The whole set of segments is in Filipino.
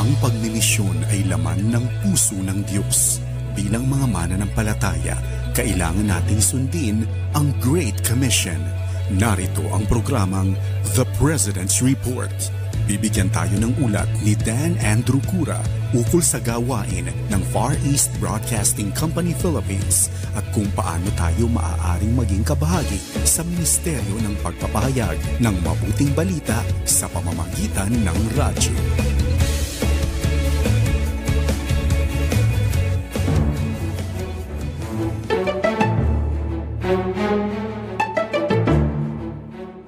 Ang pagnimisyon ay laman ng puso ng Diyos. Bilang mga mananampalataya, kailangan nating sundin ang Great Commission. Narito ang programang The President's Report. Bibigyan tayo ng ulat ni Dan Andrew Cura ukol sa gawain ng Far East Broadcasting Company Philippines at kung paano tayo maaaring maging kabahagi sa ministeryo ng pagpapahayag ng mabuting balita sa pamamagitan ng radyo.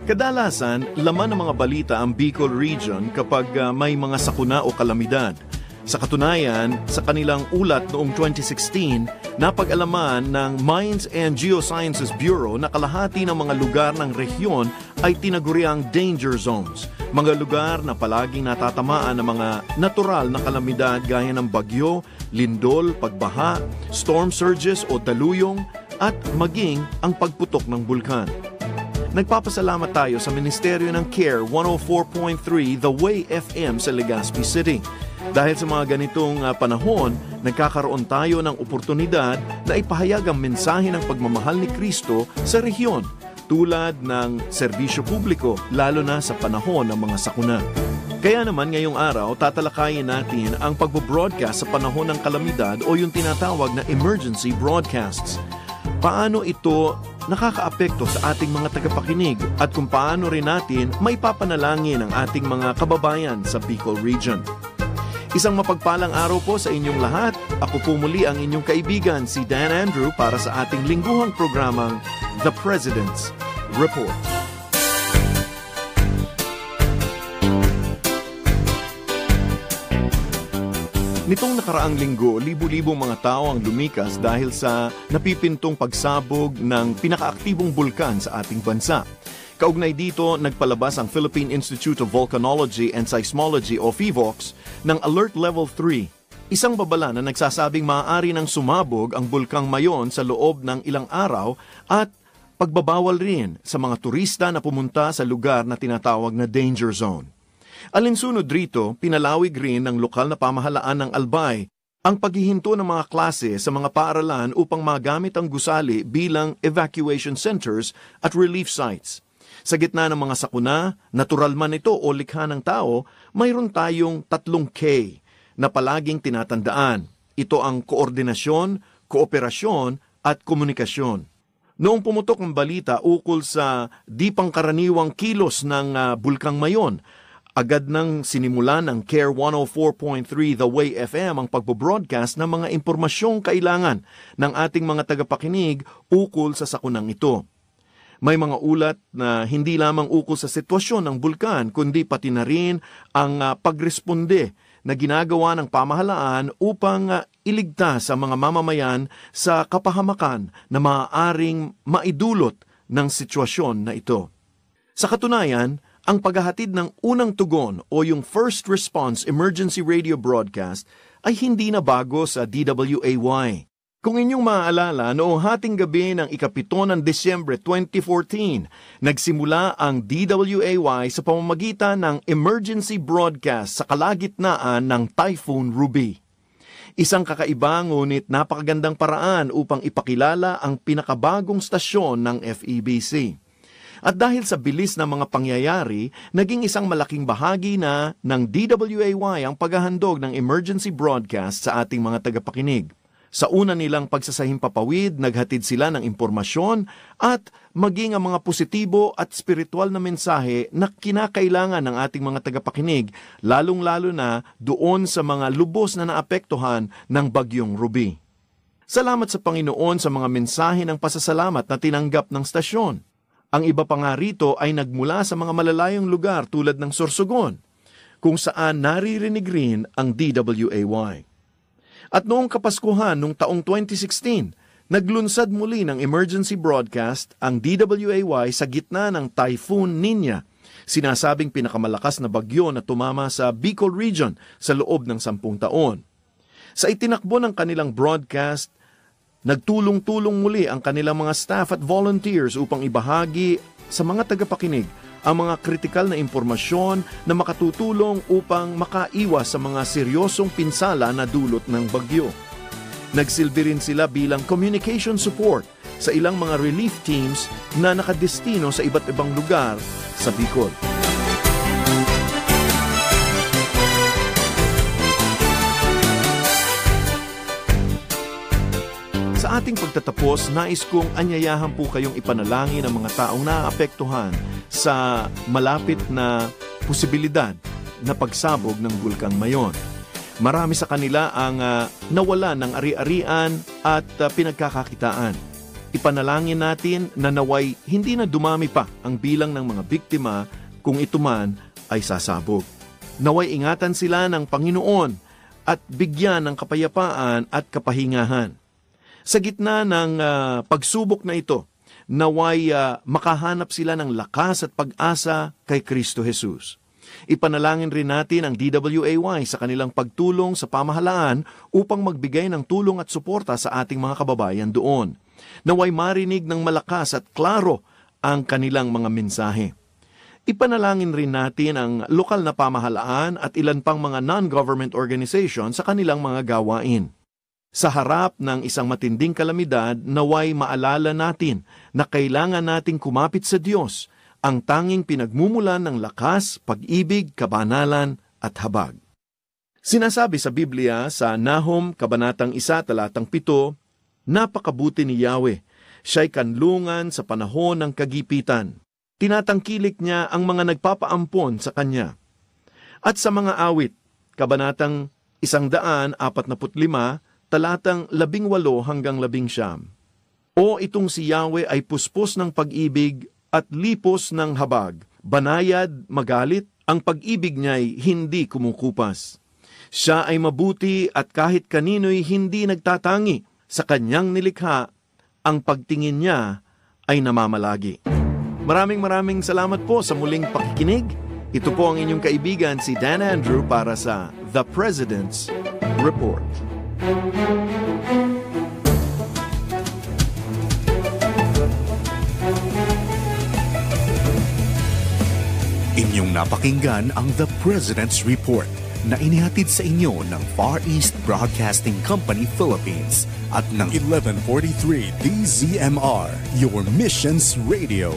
Kadalasan, laman ng mga balita ang Bicol Region kapag may mga sakuna o kalamidad. Sa katunayan, sa kanilang ulat noong 2016, napag-alaman ng Mines and Geosciences Bureau na kalahati ng mga lugar ng rehiyon ay tinaguriang danger zones. Mga lugar na palaging natatamaan ng mga natural na kalamidad gaya ng bagyo, lindol, pagbaha, storm surges o daluyong, at maging ang pagputok ng bulkan. Nagpapasalamat tayo sa Ministeryo ng CARE 104.3 The Way FM sa Legazpi City. Dahil sa mga ganitong panahon, nagkakaroon tayo ng oportunidad na ipahayag ang mensahe ng pagmamahal ni Kristo sa rehiyon, tulad ng serbisyo publiko, lalo na sa panahon ng mga sakuna. Kaya naman ngayong araw, tatalakayin natin ang pagbo-broadcast sa panahon ng kalamidad o yung tinatawag na emergency broadcasts. Paano ito nakakaapekto sa ating mga tagapakinig at kung paano rin natin may papanalangin ang ating mga kababayan sa Bicol Region. Isang mapagpalang araw po sa inyong lahat. Ako po muli ang inyong kaibigan, si Dan Andrew, para sa ating lingguhang programang The President's Report. Nitong nakaraang linggo, libu-libong mga tao ang lumikas dahil sa napipintong pagsabog ng pinakaaktibong bulkan sa ating bansa. Kaugnay dito, nagpalabas ang Philippine Institute of Volcanology and Seismology o PHIVOLCS ng Alert Level 3. Isang babala na nagsasabing maaari nang sumabog ang bulkang Mayon sa loob ng ilang araw at pagbabawal rin sa mga turista na pumunta sa lugar na tinatawag na danger zone. Alinsunod rito, pinalawig rin ng lokal na pamahalaan ng Albay ang paghihinto ng mga klase sa mga paaralan upang magamit ang gusali bilang evacuation centers at relief sites. Sa gitna ng mga sakuna, natural man ito o likha ng tao, mayroon tayong 3 K na palaging tinatandaan. Ito ang koordinasyon, kooperasyon at komunikasyon. Noong pumutok ang balita ukol sa di pangkaraniwang kilos ng bulkang Mayon, agad nang sinimulan ng CARE 104.3 The Way FM ang pagbo-broadcast ng mga impormasyong kailangan ng ating mga tagapakinig ukol sa sakunang ito. May mga ulat na hindi lamang ukol sa sitwasyon ng bulkan, kundi pati na rin ang pagresponde na ginagawa ng pamahalaan upang iligtas ang mga mamamayan sa kapahamakan na maaaring maidulot ng sitwasyon na ito. Sa katunayan, ang paghahatid ng unang tugon o yung First Response Emergency Radio Broadcast ay hindi na bago sa DWAY. Kung inyong maaalala, noong hating gabi ng 7 ng Desyembre 2014, nagsimula ang DWAY sa pamamagitan ng emergency broadcast sa kalagitnaan ng Typhoon Ruby. Isang kakaiba ngunit napakagandang paraan upang ipakilala ang pinakabagong stasyon ng FEBC. At dahil sa bilis ng mga pangyayari, naging isang malaking bahagi na ng DWAY ang paghahandog ng emergency broadcast sa ating mga tagapakinig. Sa una nilang pagsasahimpapawid, naghatid sila ng impormasyon at maging ang mga positibo at spiritual na mensahe na kinakailangan ng ating mga tagapakinig, lalong-lalo na doon sa mga lubos na naapektuhan ng Bagyong Ruby. Salamat sa Panginoon sa mga mensahe ng pasasalamat na tinanggap ng stasyon. Ang iba pa nga rito ay nagmula sa mga malalayong lugar tulad ng Sorsogon, kung saan naririnig rin ang DWAY. At noong Kapaskuhan noong taong 2016, naglunsad muli ng emergency broadcast ang DWAY sa gitna ng Typhoon Niña, sinasabing pinakamalakas na bagyo na tumama sa Bicol Region sa loob ng 10 taon. Sa itinakbo ng kanilang broadcast, nagtulong-tulong muli ang kanilang mga staff at volunteers upang ibahagi sa mga tagapakinig ang mga kritikal na impormasyon na makatutulong upang makaiwas sa mga seryosong pinsala na dulot ng bagyo. Nagsilbi rin sila bilang communication support sa ilang mga relief teams na nakadestino sa iba't ibang lugar sa Bicol. Sa ating pagtatapos, nais kong anyayahan po kayong ipanalangin ang mga taong naapektuhan sa malapit na posibilidad na pagsabog ng Bulkang Mayon. Marami sa kanila ang nawalan ng ari-arian at pinagkakakitaan. Ipanalangin natin na naway hindi na dumami pa ang bilang ng mga biktima kung ito man ay sasabog. Naway ingatan sila ng Panginoon at bigyan ng kapayapaan at kapahingahan. Sa gitna ng pagsubok na ito, naway makahanap sila ng lakas at pag-asa kay Kristo Jesus. Ipanalangin rin natin ang DWAY sa kanilang pagtulong sa pamahalaan upang magbigay ng tulong at suporta sa ating mga kababayan doon. Naway marinig ng malakas at klaro ang kanilang mga mensahe. Ipanalangin rin natin ang lokal na pamahalaan at ilan pang mga non-government organization sa kanilang mga gawain. Sa harap ng isang matinding kalamidad, naway maalala natin na kailangan nating kumapit sa Diyos, ang tanging pinagmumulan ng lakas, pag-ibig, kabanalan at habag. Sinasabi sa Biblia sa Nahum, Kabanatang 1, Talatang 7, napakabuti ni Yahweh, siya'y kanlungan sa panahon ng kagipitan. Tinatangkilik niya ang mga nagpapaampon sa kanya. At sa mga awit, Kabanatang 145, Talatang 18 hanggang 19. O itong si Yahweh ay puspos ng pag-ibig at lipos ng habag. Banayad, magalit, ang pag-ibig niya'y hindi kumukupas. Siya ay mabuti at kahit kanino'y hindi nagtatangi. Sa kanyang nilikha, ang pagtingin niya ay namamalagi. Maraming salamat po sa muling pakikinig. Ito po ang inyong kaibigan si Dan Andrew para sa The President's Report. Inyong napakinggan ang The President's Report na inihatid sa inyo ng Far East Broadcasting Company Philippines at ng 1143 DZMR, your missions radio.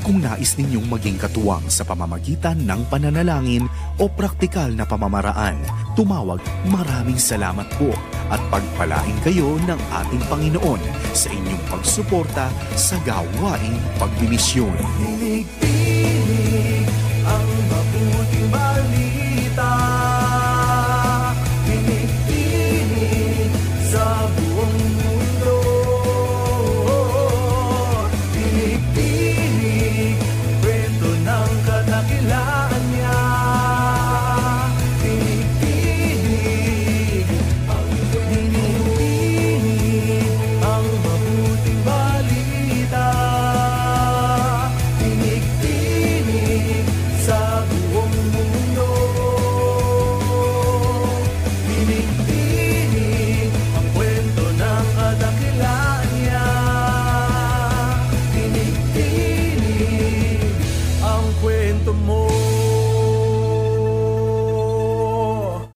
Kung nais ninyong maging katuwang sa pamamagitan ng pananalangin o praktikal na pamamaraan, tumawag. Maraming salamat po at pagpalain kayo ng ating Panginoon sa inyong pagsuporta sa gawaing pagmimisyon.